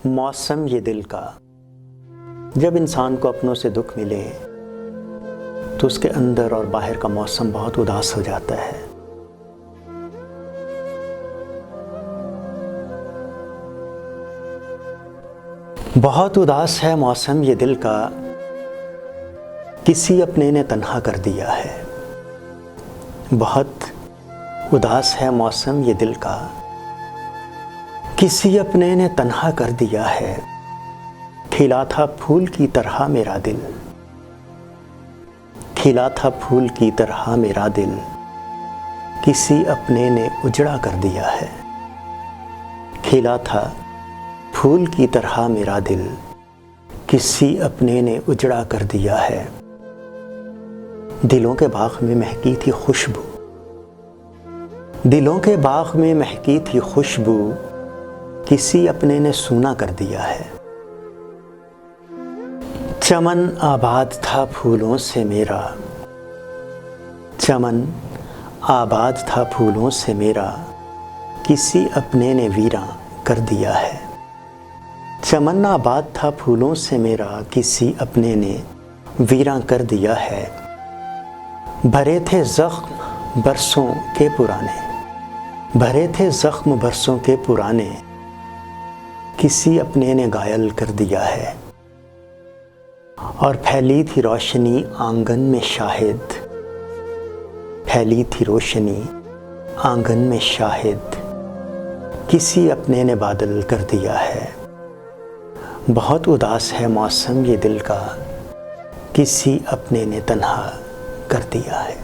मौसम ये दिल का, जब इंसान को अपनों से दुख मिले तो उसके अंदर और बाहर का मौसम बहुत उदास हो जाता है। बहुत उदास है मौसम ये दिल का, किसी अपने ने तन्हा कर दिया है। बहुत उदास है मौसम ये दिल का, किसी अपने ने तन्हा कर दिया है। खिला था फूल की तरह मेरा दिल, खिला था फूल की तरह मेरा दिल, किसी अपने ने उजड़ा कर दिया है। खिला था फूल की तरह मेरा दिल, किसी अपने ने उजड़ा कर दिया है। दिलों के बाग में महकी थी खुशबू, दिलों के बाग में महकी थी खुशबू, किसी अपने ने सूना कर दिया है। चमन आबाद था फूलों से मेरा, चमन आबाद था फूलों से मेरा, किसी अपने ने वीरां कर दिया है। चमन आबाद था फूलों से मेरा, किसी अपने ने वीरां कर दिया है। भरे थे जख्म बरसों के पुराने, भरे थे जख्म बरसों के पुराने, किसी अपने ने घायल कर दिया है। और फैली थी रोशनी आंगन में शाहिद, फैली थी रोशनी आंगन में शाहिद, किसी अपने ने बादल कर दिया है। बहुत उदास है मौसम ये दिल का, किसी अपने ने तन्हा कर दिया है।